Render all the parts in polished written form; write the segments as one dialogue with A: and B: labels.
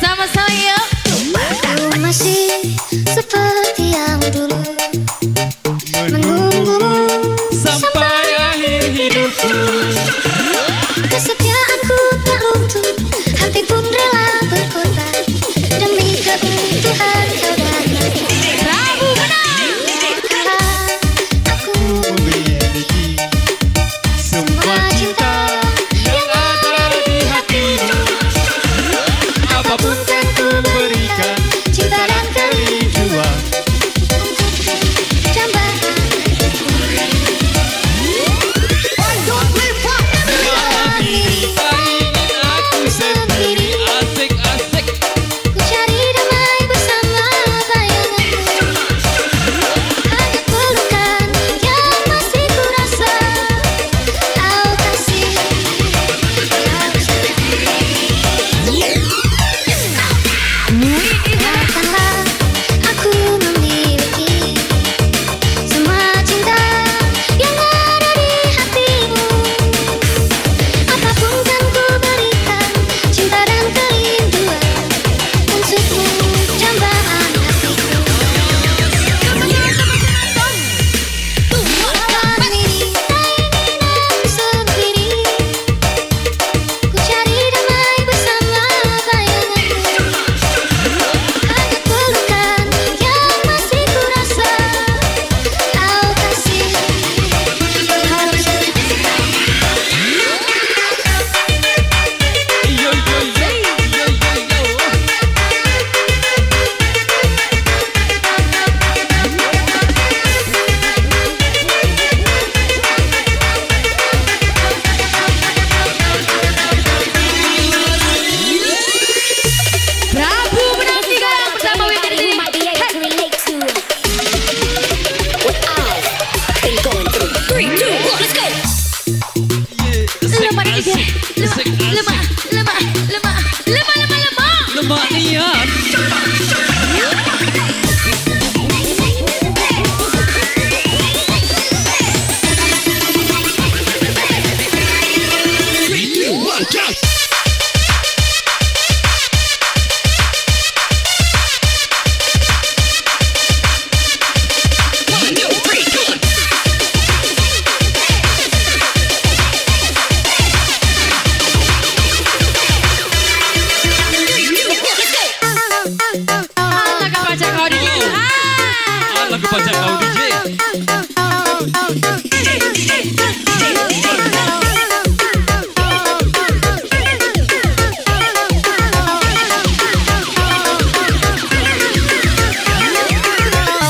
A: Sama saya masih Lemak niat.
B: Pajak kau DJ.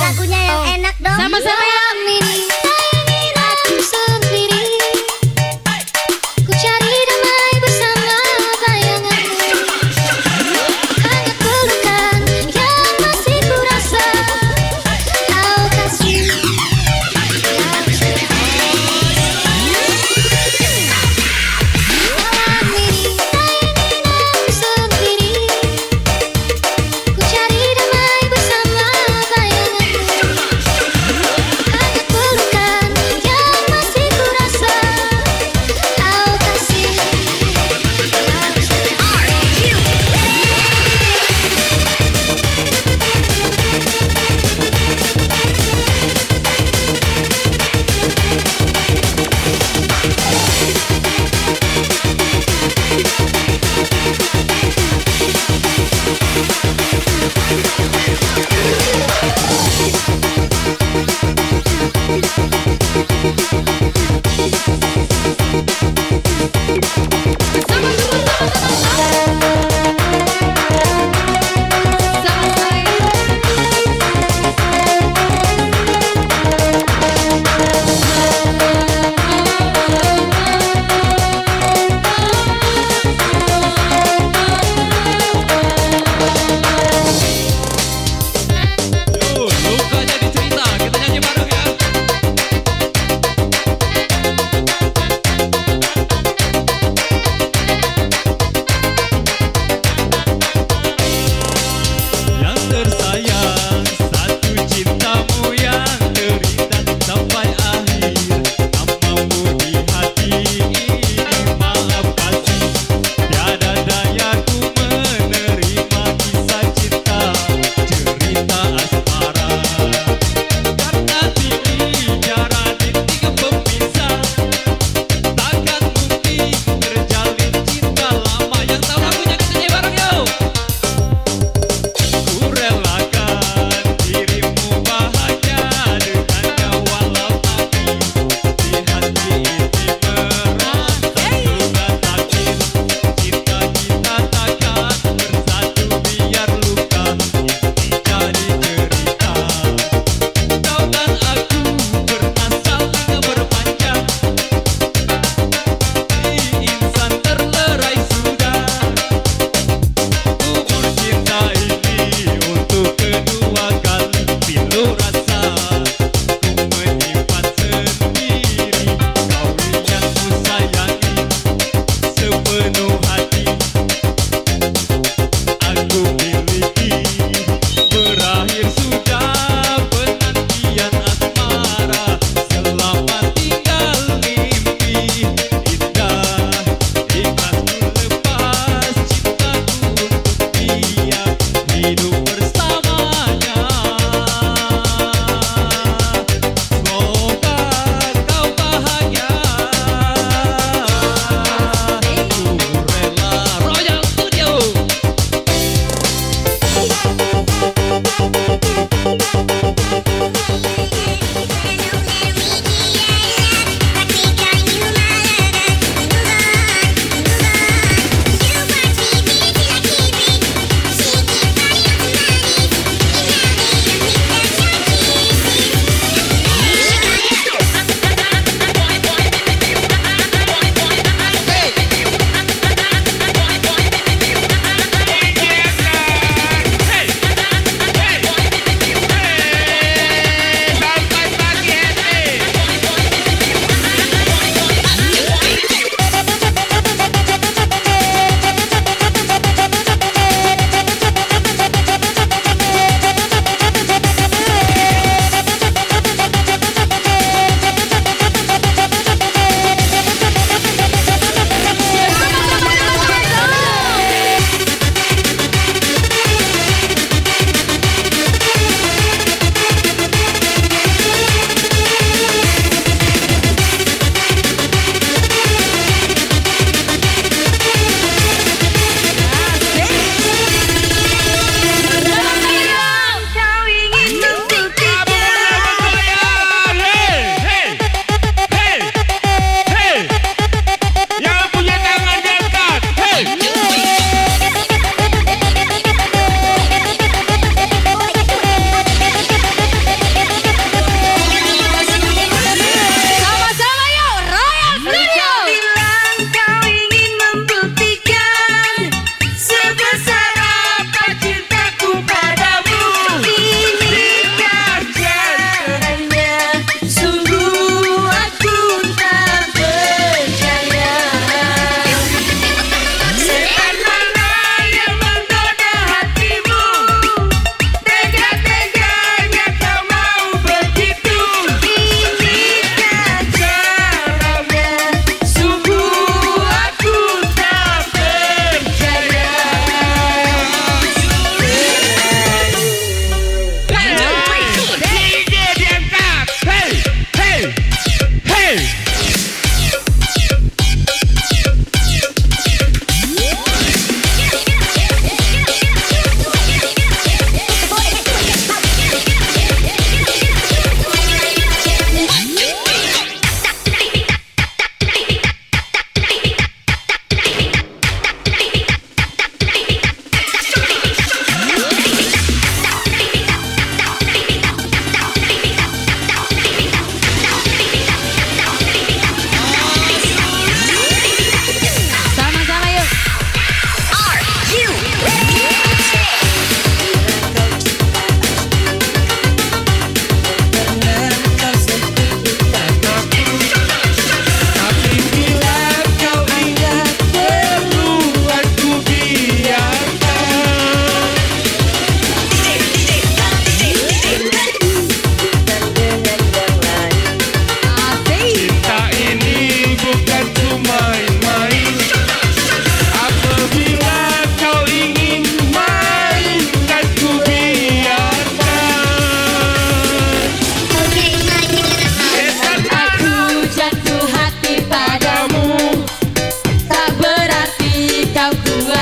C: Lagunya yang enak dong.
D: Sama-sama ya.
C: Aku sendiri. Ku cari damai bersama bayanganmu. Hangat pelukan yang masih ku rasa. Kau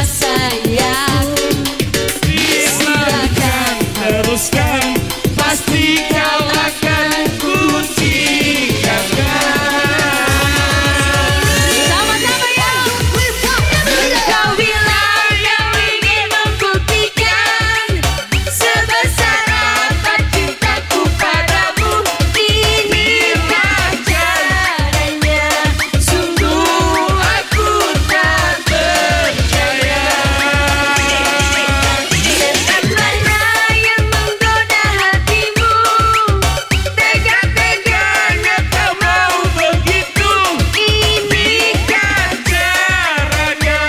A: sayang.
B: Silakan teruskan, pasti kau akan ku tinggalkan.
A: Sama-sama ya. Kau bilang kau ingin membuktikan sebesar apa cintaku padamu. Inilah caranya,
B: Sungguh aku tak percaya.
A: setan mana yang menggoda hatimu. Tega-teganya kau mau begitu.
B: Inilah caranya,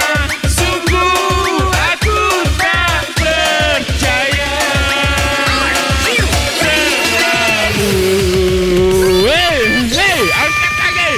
B: sungguh aku tak percaya. Hei, angkat lagi.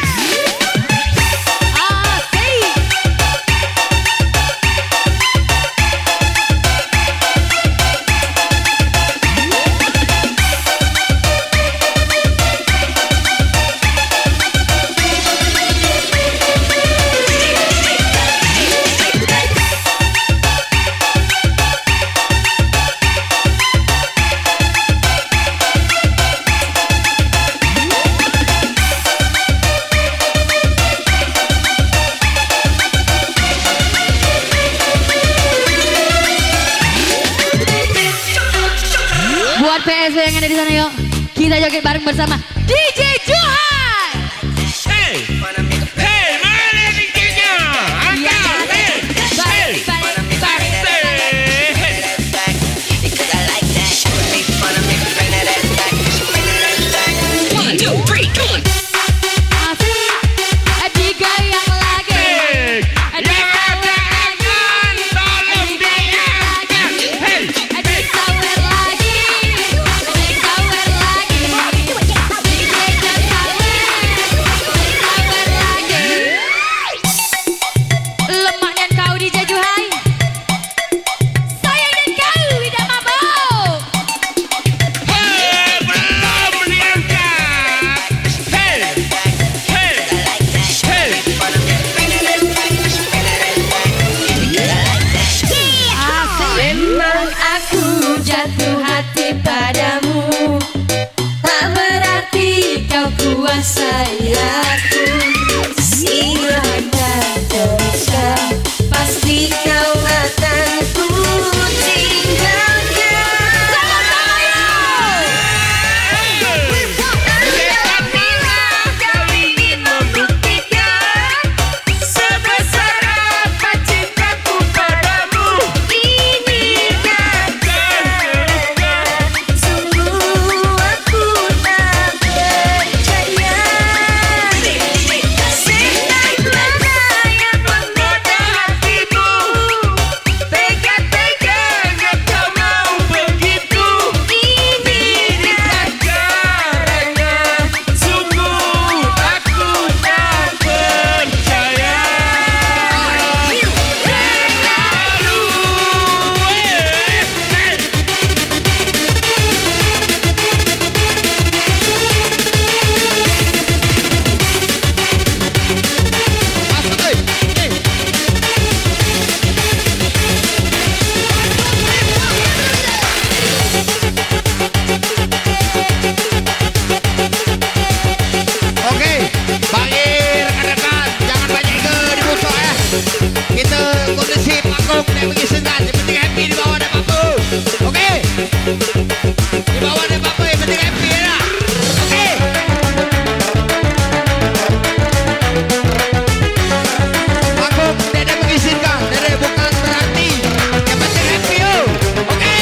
A: Buat PSW yang ada di sana yuk, kita joget bareng bersama DJ Johan.
B: Hei, mana DJ-nya? Angkat, hei.
A: Digoyang lagi.
B: Yang ada angan, tolong diangkat. Hei,
A: Digower lagi. Digower lagi. Digower lagi. Lemak dan kau DJ Juhai. Sayang dan kau tidak mabuk.
B: belum diangkat. Hei.
A: Memang aku jatuh hati padamu, tak berarti kau kuasai aku. Silakan teruskan, pasti kau akan ku tinggalkan. Sama-sama yuk!
B: Setan bilang kau ingin membuktikan sebesar apa cintaku padamu. Inilah caranya,
A: Sungguh aku tak percaya.
B: setan mana yang menggoda hatimu. Tega-teganya kau mau begitu. Inilah caranya, sungguh aku tak percaya. Oke, bagi rekan-rekan jangan banyak ide di bosok ya. Kita kondisi panggung yang mengizinkan, yang penting happy di bawah ada apa-apa. Oke, di bawah ada apa-apa yang penting happy ya. Oke. Panggung tidak mengizinkan, tidak bukan berarti yang penting happy yo. Oke.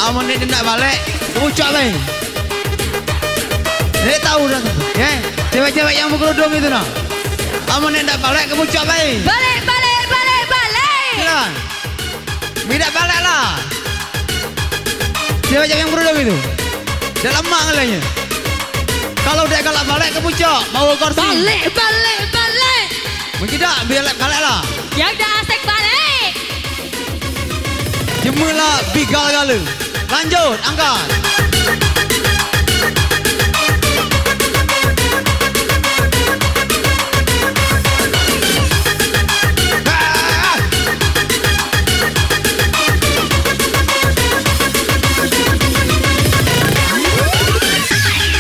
B: Amun dia nak balik, kemucak bae. Dia tahu dah tu. Ya. Cewek-cewek yang berkerudung itu nah. Amun dia nak balik, kemucak bae.
A: Balik.
B: Jalan. Tidak balik lah. Cewek-cewek yang berkerudung itu. Dia lemah ngelanya. Kalau dia galak balik, kemucak. Mau kursi.
A: Balik.
B: Mungkin tak, biar balik lah.
A: Yang dah asik balik.
B: Jemulah bigal gala. Lanjut, angkat.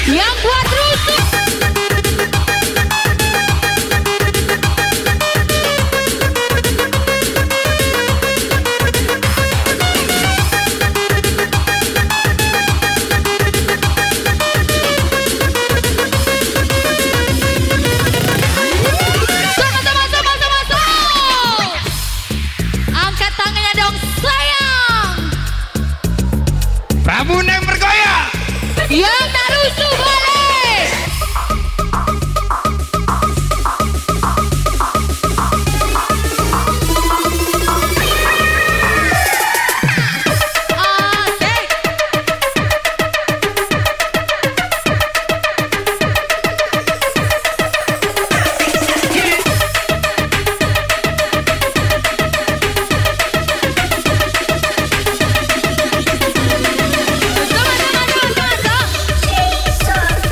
A: Yang buat rusuh. Angkat tangannya dong sayang.
B: Rabun yang bergoyang.
A: Yang tak rusuh balik. Asik. Sama-sama.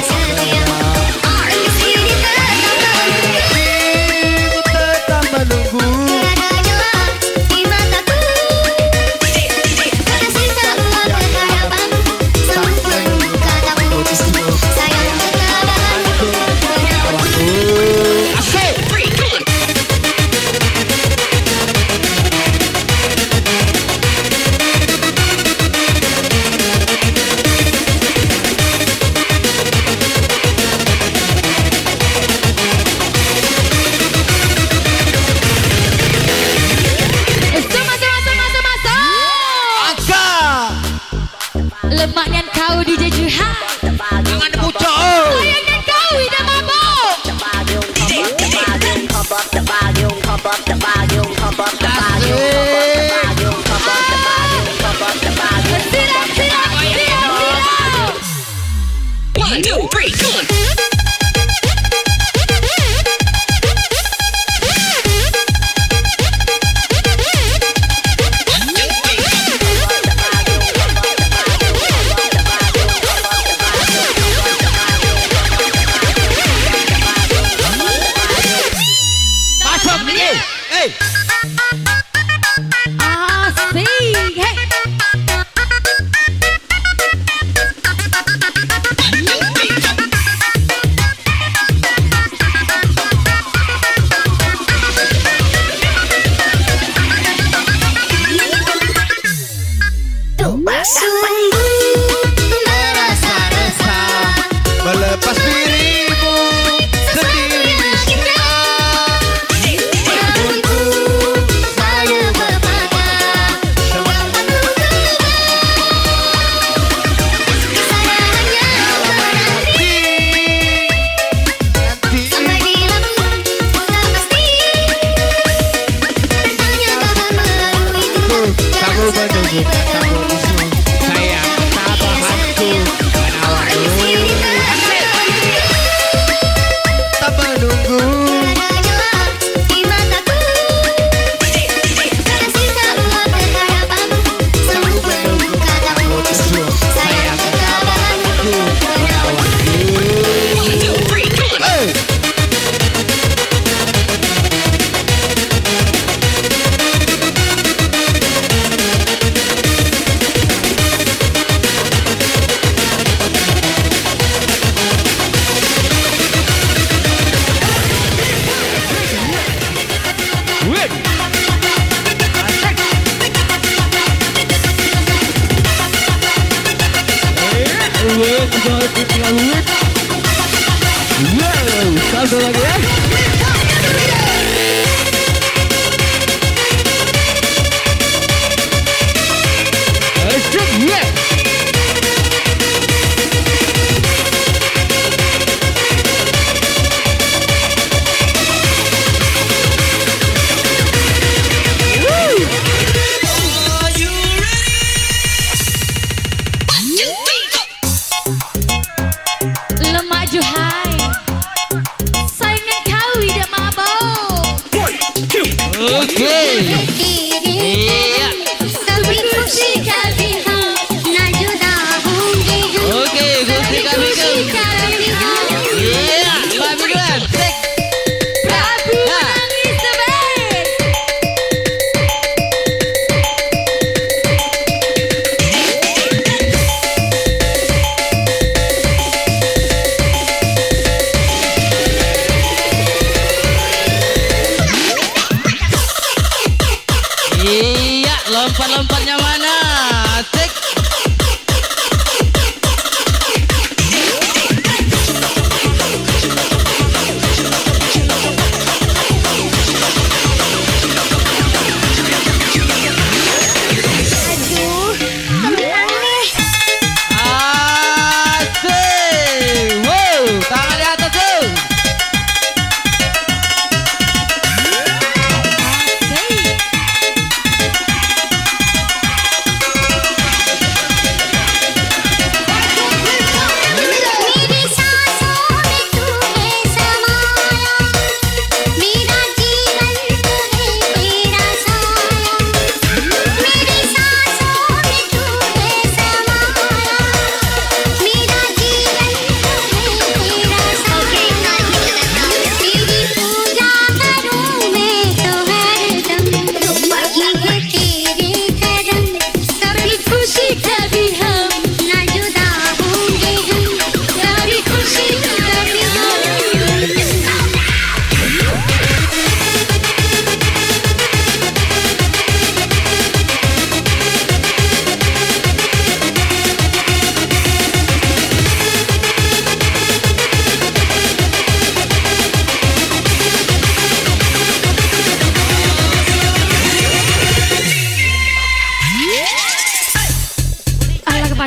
C: setia. Di sini
B: tetap menunggu.
C: ada jelas di mataku. Kasih selalu berharapan, sampai katamu sayang ketabahan.
B: Asik.
A: Lemaknya kau DJ Juha,
B: Jangan dibucok.
A: sayangnya kau tidak mabuk. Siram, siram, siram, siram.
D: 1, 2, 3, come on.
B: Masuk DJ. Hey.
A: Asik, hey.
C: Sungguh merasa-rasa
B: Melepas dirimu sendiri.
C: rambutku selalu berpatah. Saya hanya menanti sampai bila pun tak pasti. Tentangnya kapan melalui tindak
B: Kamu menunggu katamu isu. Sayang ketabahanku. Tak menunggu.
C: ada jelas di mataku. Kasih selalu berharapan, sampai katamu sayang ketabahanku.
D: 1, 2, 3, come on.
B: Hey. Satu lagi ya. Asik ya.
A: Lemak Juhai, sayangnya kau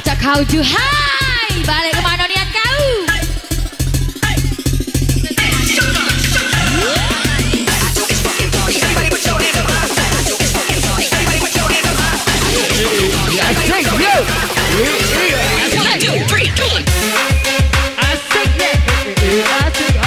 A: pacak kau Juhai. Balik kemana niat kau?
B: Asik yo.
D: 1, 2, 3, come on.
B: Asik ya. Asik.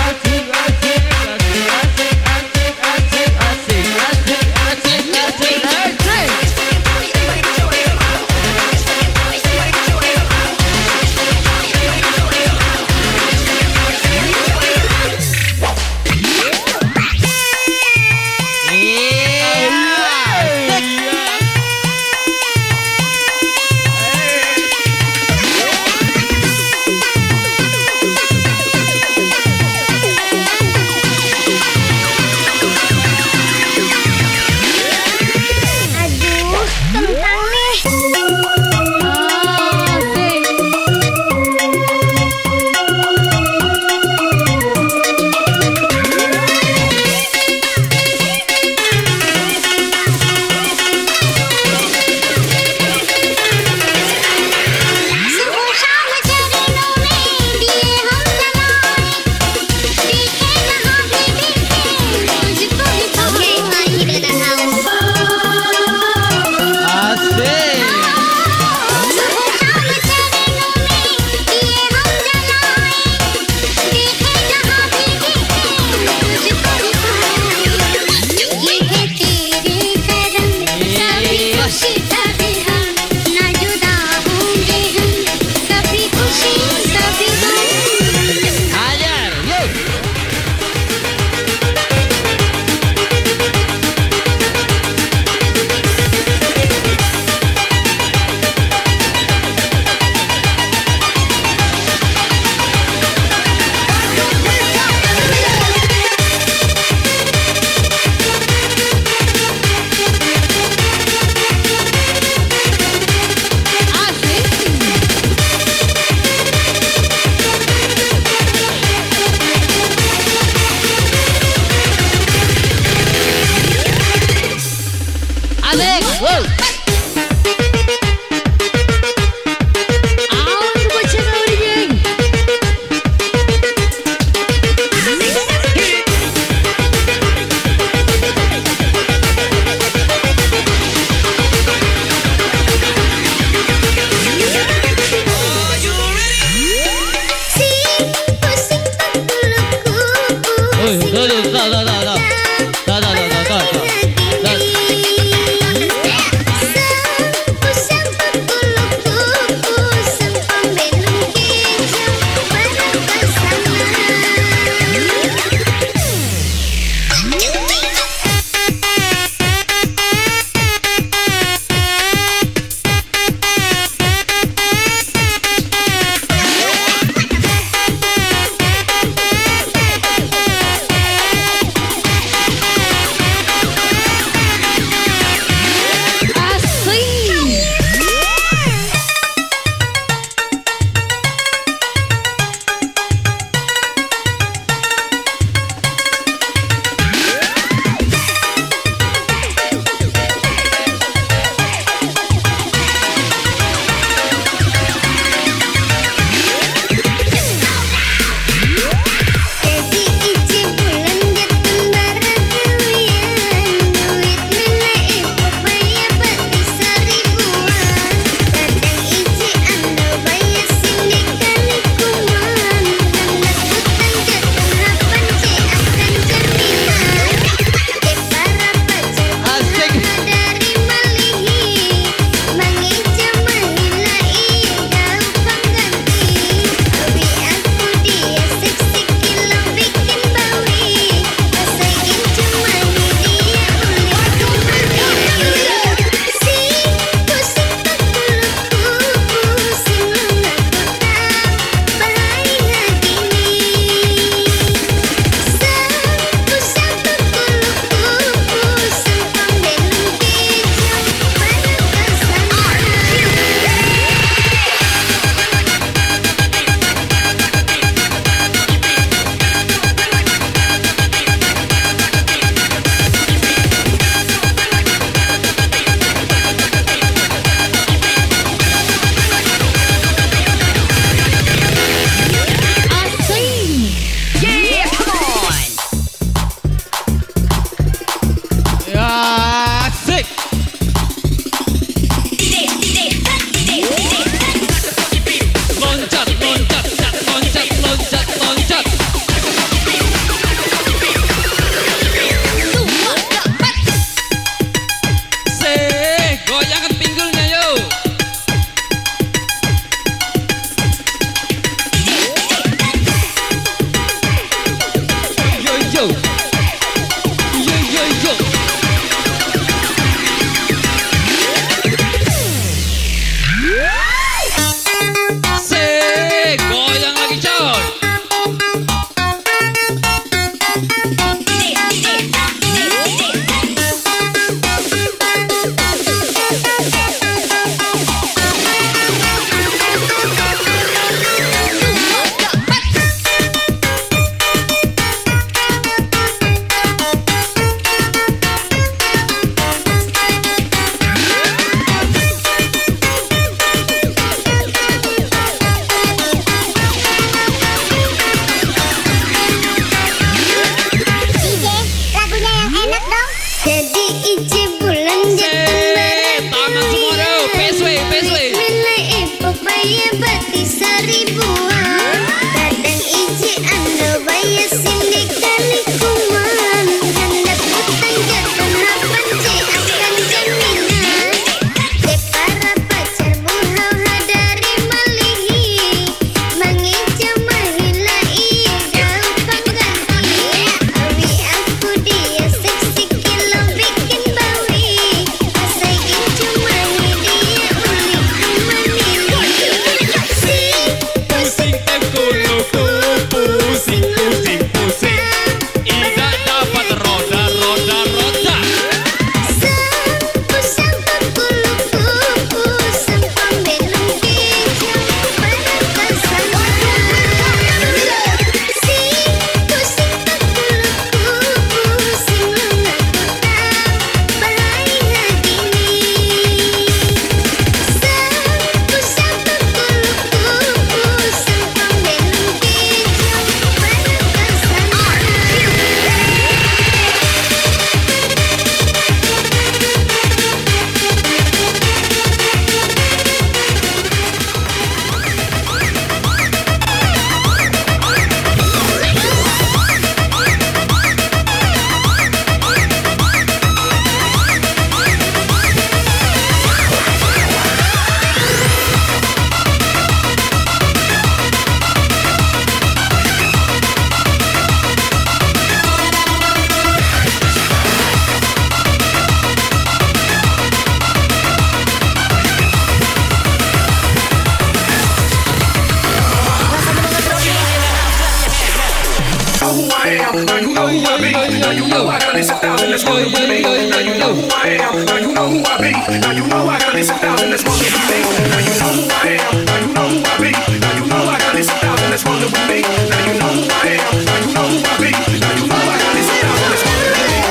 E: who I be. Now you know I got at least 1,000 that's more than with me. Now you know who I am. Now you know who I be. Now you know I got at least 1,000 that's more than with me. Now you know who I am. Now you know who I be. Now you know I got at least 1,000 that's more than with me. Now you know who I am. Now you know who I be. Now you know I got at least 1,000 that's more than with me.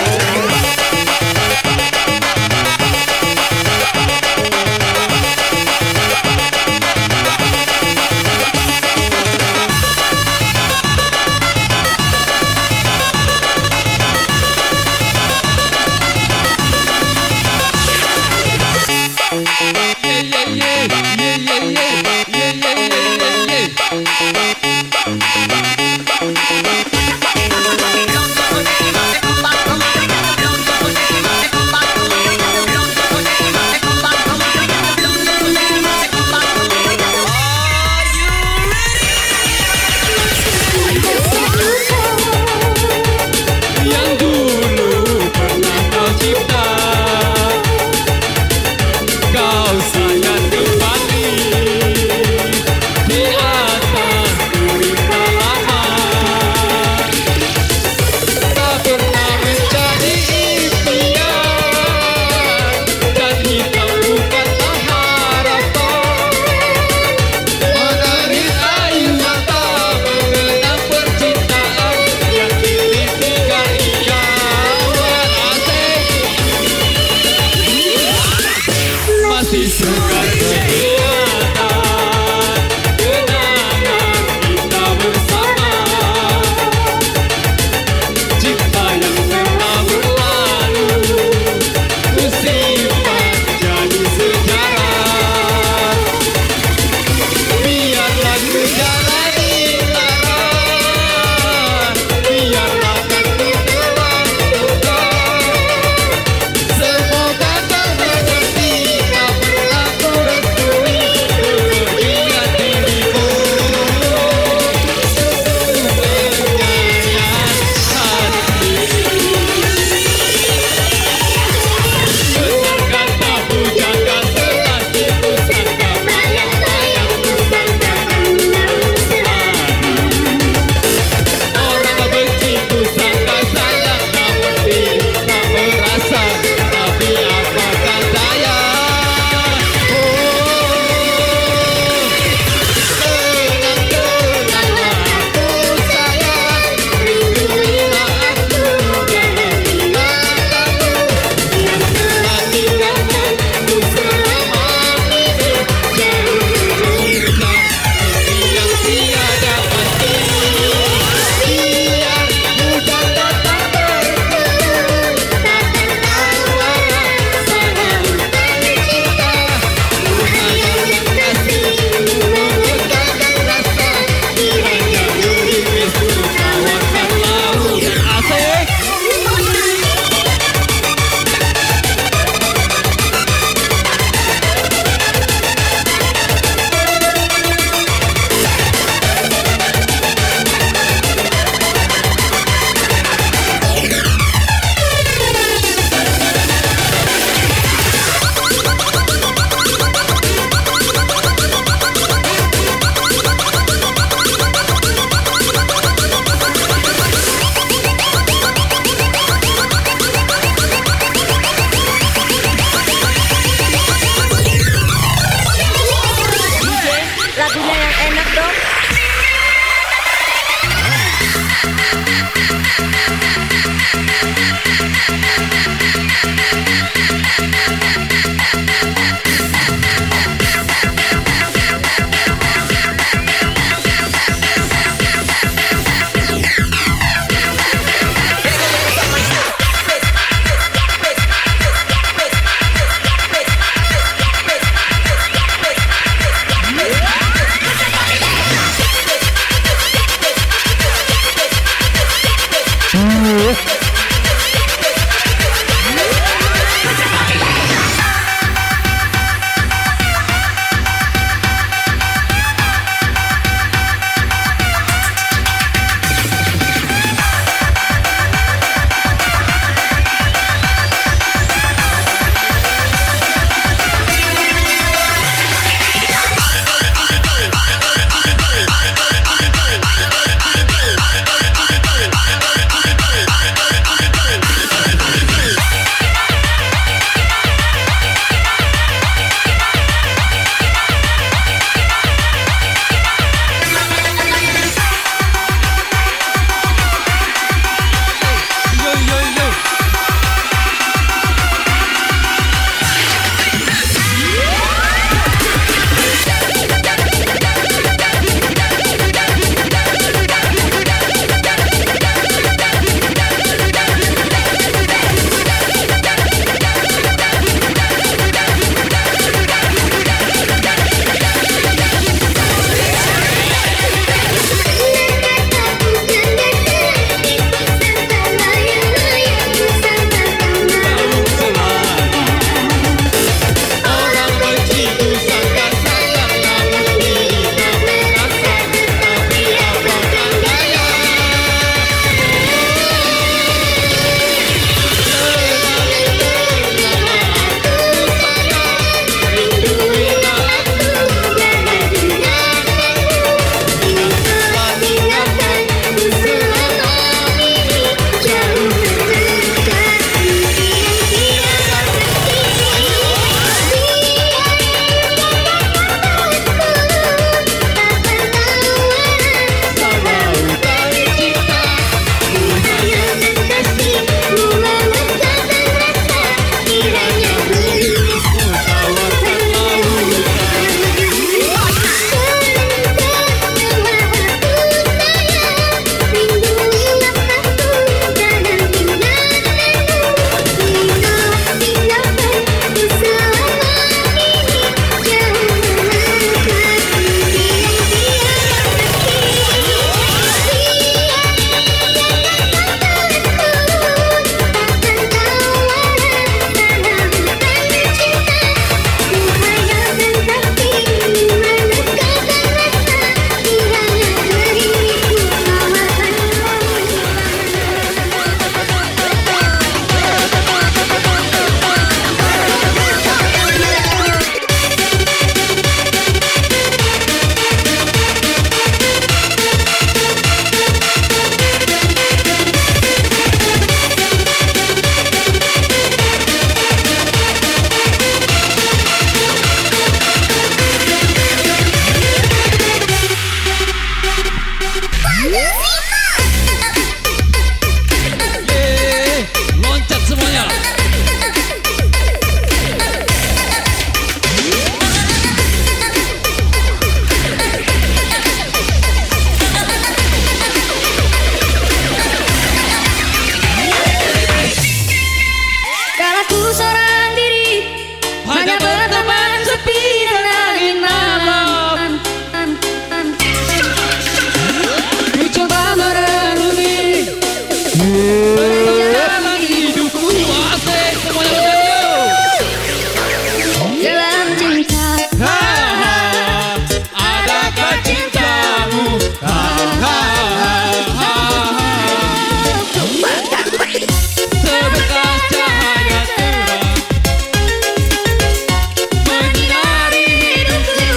B: cintamu. Sebekas cahaya terang menyinari hidupku.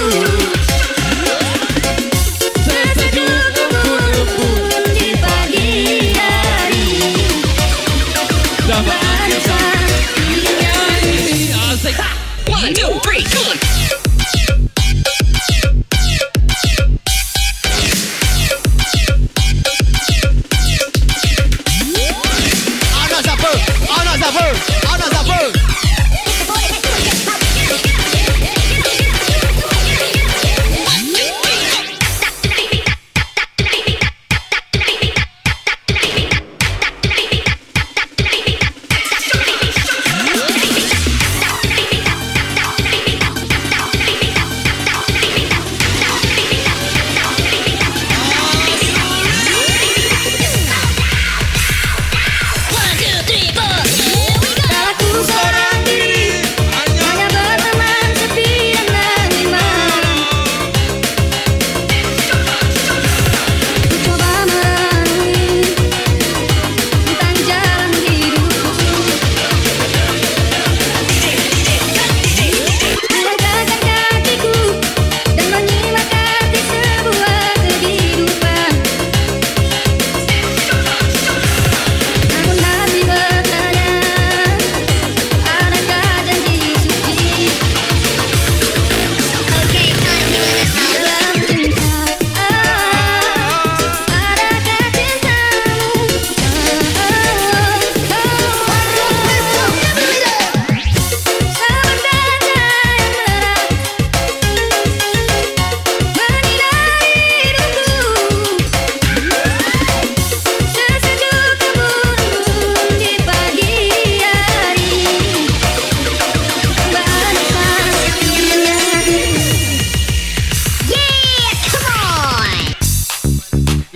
B: Sesejuk embun-embun di pagi hari. Zaman kita menyanyi. Asik.
D: 1, 2, 3, come on.
B: Anak siapa? Anak siapa? Anak siapa?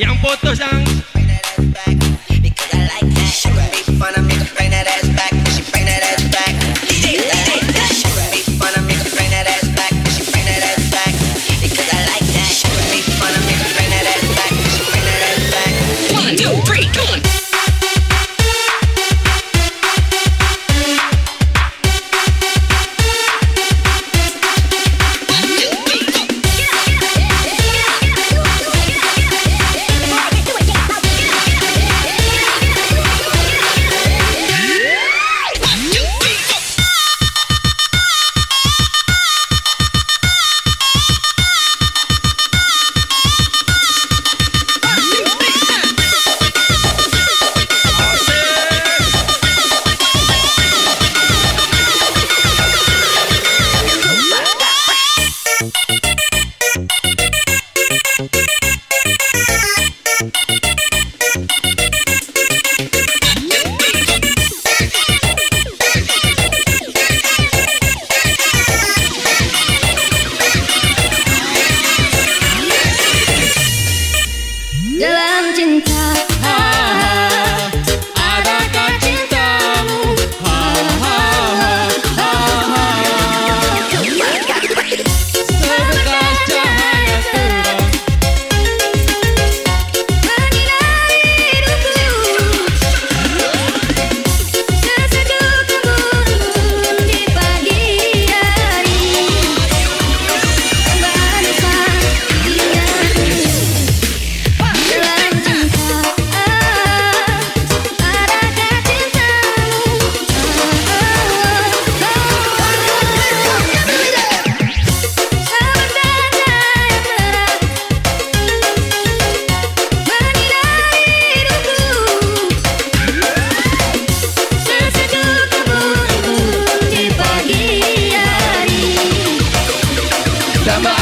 B: Yang putus yang
F: Because I like that. She would make fun of me to bring that ass back. She bring that ass back. DJ, she would make fun of me to bring that ass back. She bring that ass back. Because I like that. She would make fun of me to bring that ass back. She bring that ass back.
D: 1, 2, 3, come on.
C: Dalam cinta,
B: adakah cintamu? Sebekas cahaya terang
C: menyinari hidupku. Sesejuk embun di pagi hari. Bahasa ingatku. Dalam cinta, adakah cintamu?
B: Tambah